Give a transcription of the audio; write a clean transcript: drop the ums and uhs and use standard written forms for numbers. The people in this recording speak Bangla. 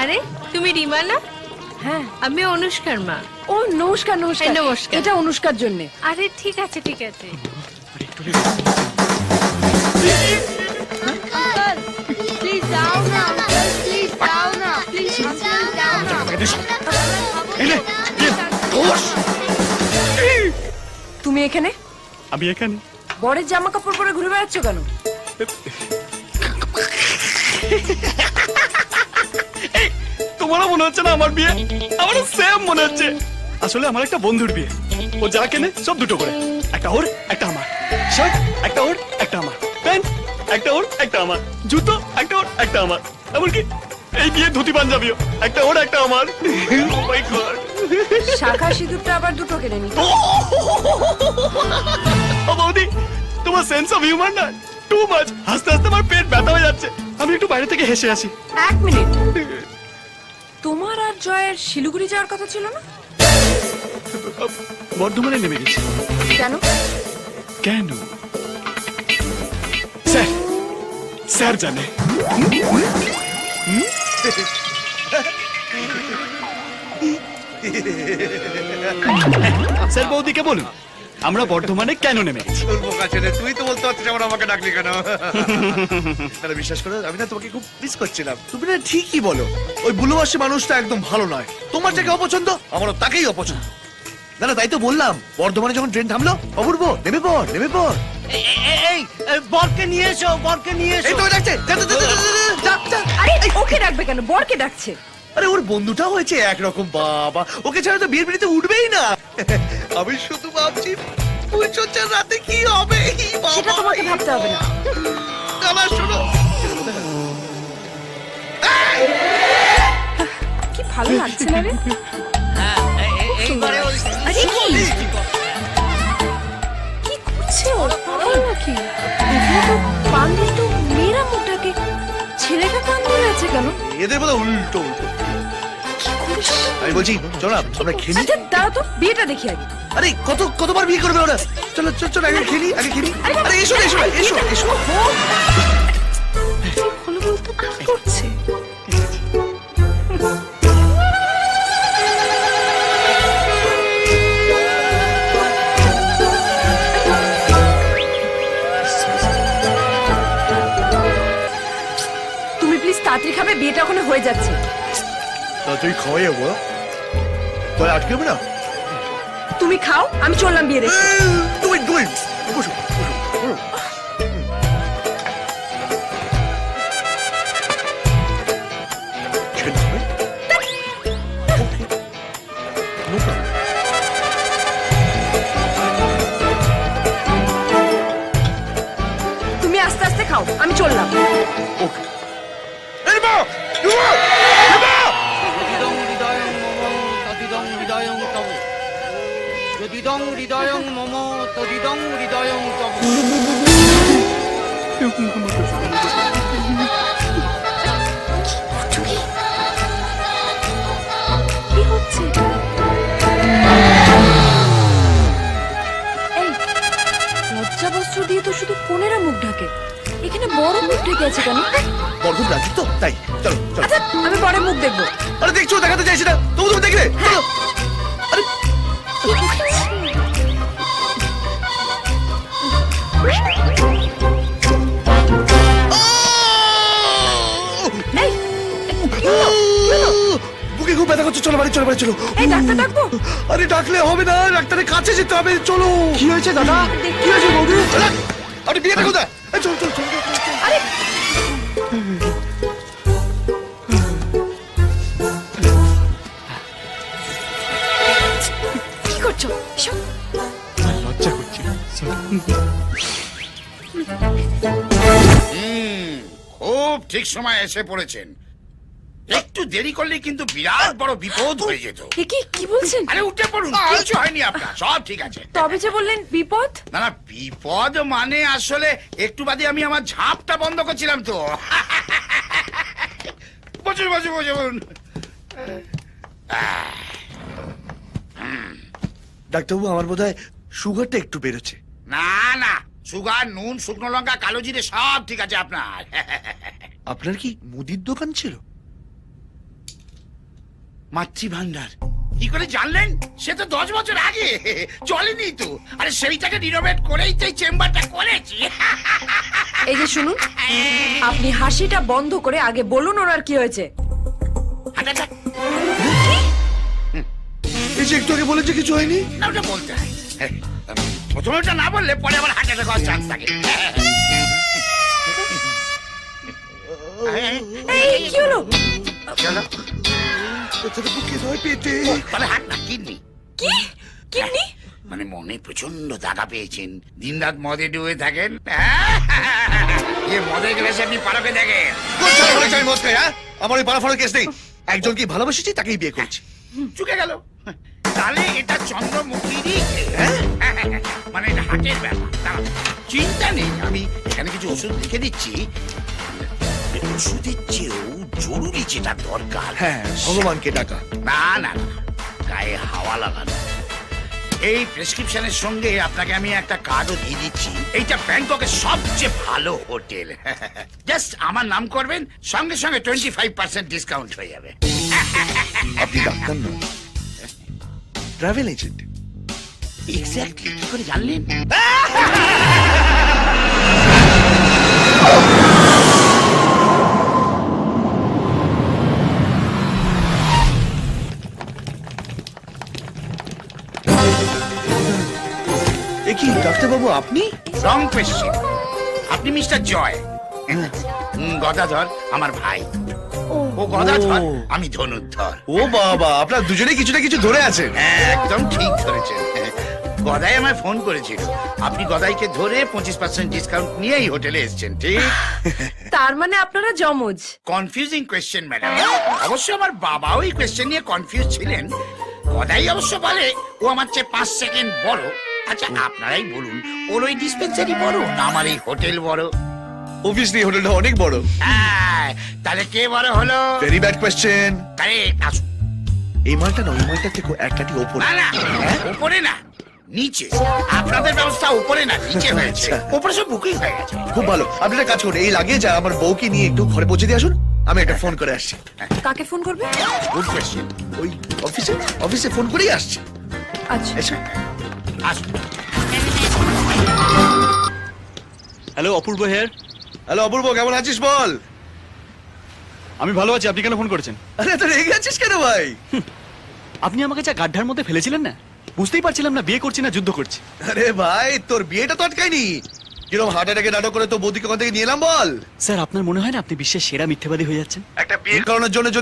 আরে তুমি রিমা না? হ্যাঁ। আমি অনুষ্কার মা। ও নমস্কার নমস্কার। নমস্কার। এটা অনুষ্কার জন্য। আরে ঠিক আছে ঠিক আছে। প্লিজ দাও না আঙ্কেল, প্লিজ দাও না, প্লিজ আঙ্কেল দাও না। তুমি এখানে? আমি এখানে। বরের জামা কাপড় পরে ঘুরে বেড়াচ্ছ কেন? তোমারও মনে হচ্ছে না আমার বিয়ে? আমারও সেম মনে হচ্ছে। আসলে আমার একটা বন্ধুর বিয়ে। ও যা কেনে সব দুটো করে, একটা ওর একটা আমার। শার্ট একটা ওর একটা আমার, প্যান্ট একটা ওর একটা আমার, জুতো একটা ওর একটা আমার, এমনকি এই বিয়ে ধুতি পাঞ্জাবিও একটা ওর একটা আমার। Oh my God! শাখা সিঁদুরটা আবার দুটো কিনে নি। ও বৌদি, তোমার সেন্স অফ হিউমার না টু মাচ। হাসতে হাসতে আমার পেট ব্যথা হয়ে যাচ্ছে। আমি একটু বাইরে থেকে হেসে আসি। এক মিনিট, তোমার আর জয়ের শিলিগুড়ি যাওয়ার কথা ছিল না? বর্ধমানে নেমে গেছি। কেন? কেন? স্যার, স্যার জানে। স্যার বৌদিকে বলুন আমরা বর্ধমানে কেন নেমে গেছি। তোর বোকা ছেলে, তুই তো বলতে পারছিস আমার আমাকে ডাকলি কেন? তাহলে বিশ্বাস করো, আমি না তোমাকে খুব মিস করছিলাম। তুমি না ঠিকই বলো, ওই বুলোবাসী মানুষটা একদম ভালো নয়। তোমার যাকে অপছন্দ আমারও তাকেই অপছন্দ। না না, তাই তো বললাম, বর্ধমানে যখন ট্রেন থামলো, অপূর্ব নেমে পড় নেমে পড়। এই বরকে নিয়ে এসো, বরকে নিয়ে এই এসো। তো ডাকছে, যা, যা, যা, যা, যা, যা, যা। আরে ওকে ডাকবে কেন? বরকে ডাকছে। আরে ওর বন্ধুটা হয়েছে একরকম, বাবা ওকে ছাড়া তো বিয়ের পিড়িতে উঠবেই না। আমি শুধু ভাবছি ফুলচর্চার রাতে কি হবে। সেটা তোমাকে ভাবতে হবে না। আমার শোনো, কি ভালো লাগছে না রে? হ্যাঁ, এইবারে ওই আরে কি করছে ও? পাগল নাকি? এগুলো তো পান তো মেয়েরা মুখটাকে, ছেলেটা পান ধরে আছে কেন? এদের বোধ উল্টো উল্টো। কি করিস? আমি বলছি চলো না, আমরা খেলি। আচ্ছা দাঁড়া তো, বিয়েটা দেখি আগে। আরে কতবার বিয়ে করবে ওরা? চলো চলো চলো, আগে খেলি আগে খেলি। আরে এসো না, এসো না, এসো এসো। হলো বলতো কি করছে? তুমি প্লিজ তাড়াতাড়ি খাবে, বিয়েটা ওখানে হয়ে যাচ্ছে। তুই খাওয়াই যাবো, তোর আটকে হবে না। তুমি খাও, আমি চললাম বিয়ে দেখতে। তুমি তুমি বসো বসো। ছেড়ে দিবে? Okay. No problem. তুমি আস্তে আস্তে খাও, আমি চললাম। Okay. এই মা! মা! মা! যদিদং হৃদয়ং মম তদিদং হৃদয়ং তব, যদিদং হৃদয়ং মম তদিদং হৃদয়ং তব। কি হচ্ছে? এই লজ্জা বস্ত্র দিয়ে তো শুধু কোনেরা মুখ ঢাকে, এখানে বড় মুখ ঢেকে আছে কেন? বরগুন রাজি তো, তাই চলো চলো। আচ্ছা আমি বড় মুখ দেখবো। আরে দেখছো, দেখাতে চাইছি না, তবু তুমি দেখলে। চলো। আরে কি হচ্ছে? এই, কি হলো? কি হলো? বুকে খুব ব্যথা করছে, চলো বাড়ি চলো বাড়ি চলো। এই ডাক্তার ডাকবো? আরে ডাকলে হবে না, ডাক্তারের কাছে যেতে হবে, চলো। কি হয়েছে দাদা? কি হয়েছে বৌদি? আরে বিয়েটা কোথায়? এই চল চল চল চল, চল। আরে কি করছো? এসো। লজ্জা করছি। খুব ঠিক সময় এসে পড়েছেন। একটু দেরি করলে কিন্তু বিরাট বড় বিপদ হয়ে যেত। এ কি বলছেন? আরে উঠে পড়ুন, কিছু হয়নি আপনার, সব ঠিক আছে। তবে যে বললেন বিপদ। না না, বিপদ মানে আসলে একটু বাদে আমি আমার ঝাঁপটা বন্ধ করছিলাম তো। বসুন বসুন বসুন। ডাক্তারবাবু, আমার বোধহয় সুগারটা একটু বেড়েছে। না না, সুগার, নুন, শুকনো লঙ্কা, কালো জিরে সব ঠিক আছে আপনার। আপনার কি মুদির দোকান ছিল? মাতৃভান্ডার কি করে জানলেন? সে তো 10 বছর আগে চলেনি তো। আরে সেইটাকে রিনোভেট করেই তো এই চেম্বারটা করেছি। এই যে শুনুন, আপনি হাসিটা বন্ধ করে আগে বলুন ওনার কি হয়েছে। হাট, হাট, হাট। এই যে একটু আগে বলেছে কিছু হয়নি। না, ওটা বলতে হয়। প্রথমে ওটা না বললে পরে আবার হার্ট অ্যাটাক হওয়ার চান্স থাকে। এই কি হলো? চলো, কোথাটা বুকে নয় পেটে। তবে হাট না, কিডনি। কি কিডনি? মানে মনে প্রচন্ড দাগা পেয়েছেন, দিন রাত মদে ডুবে থাকেন। মদে গ্লাসে আপনি পারকে দেখেন। কোথায় বলেছে আমি মদ খাই, হ্যাঁ? আমার ওই পাড়া ফাড়া কেস নেই। একজনকে ভালোবেসেছি, তাকেই বিয়ে করেছি। চুকে গেল। তাহলে এটা চন্দ্রমুখীরই কেস। মানে এটা হাটের ব্যাপার। দাঁড়াও, চিন্তা নেই, আমি এখানে কিছু ওষুধ লিখে দিচ্ছি। ওষুধের চেয়েও জরুরি যেটা দরকার, হ্যাঁ, ভগবানকে ডাকা। না না না, গায়ে হাওয়া লাগানো। এই প্রেসক্রিপশনের সঙ্গে আপনাকে আমি একটা কার্ডও দিয়ে দিচ্ছি। এইটা ব্যাংককের সবচেয়ে ভালো হোটেল। জাস্ট আমার নাম করবেন, সঙ্গে সঙ্গে 25% ডিসকাউন্ট হয়ে যাবে। আপনি ডাক্তার নন, ট্রাভেল এজেন্ট। এক্স্যাক্টলি, কি করে জানলেন? এ কি ডাক্তারবাবু আপনি? রং কোয়েশ্চেন। আপনি মিস্টার জয়। গদাধর আমার ভাই। ও গদাধর, আমি ধনুর্ধর। ও বাবা, আপনার দুজনেই কিছু না কিছু ধরে আছেন। হ্যাঁ, একদম ঠিক ধরেছেন। গদাই আমায় ফোন করেছিল, আপনি গদাইকে ধরে 25% ডিসকাউন্ট নিয়ে এই হোটেলে এসেছেন, ঠিক? তার মানে আপনারা জমজ। Confusing question madam. অবশ্য আমার বাবাও এই কোয়েশ্চেন নিয়ে কনফিউজ ছিলেন। গদাই অবশ্য বলে ও আমার চেয়ে 5 সেকেন্ড বড়। আচ্ছা, আপনারাই বলুন, ওর ওই ডিসপেন্সারি বড় না আমার এই হোটেল বড়? অবভিয়াসলি হোটেলটা অনেক বড়। হ্যাঁ, তাহলে কে বড় হলো? Very bad question. আরে আসুন। এই মালটা নয়, এই মালটা থেকে এক কাঠি ওপরে। না না, উপরে না, নিচে। আপনাদের ব্যবস্থা উপরে না, নিচে হয়েছে। আচ্ছা। উপরে সব বুকিং হয়ে গেছে। খুব ভালো, আপনি একটা কাজ করুন, এই লাগিয়ে যা আমার বউকে নিয়ে একটু ঘরে পৌঁছে দিয়ে আসুন। আমি একটা ফোন করে আসছি। কাকে ফোন করবে? Good question. ওই অফিসে ফোন করেই আসছি। আচ্ছা, এসো। আসুন। হ্যালো, অপূর্ব হেয়ার। হ্যালো অপূর্ব, কেমন আছিস বল? আমি ভালো আছি, আপনি কেন ফোন করেছেন? আরে তো রেগে আছিস কেন ভাই? আপনি আমাকে যা গাড্ডার মধ্যে ফেলেছিলেন না, বুঝতেই পারছিলাম না বিয়ে করছি না যুদ্ধ করছি। আরে ভাই, তোর বিয়েটা তো আটকায়নি। কিরকম হার্ট অ্যাটাকে নাটক করে তো বৌদিকে কোথা থেকে নিয়ে এলাম বল? স্যার, আপনার মনে হয় না আপনি বিশ্বের সেরা মিথ্যেবাদী হয়ে যাচ্ছেন? একটা বিয়ে করানোর জন্য যদি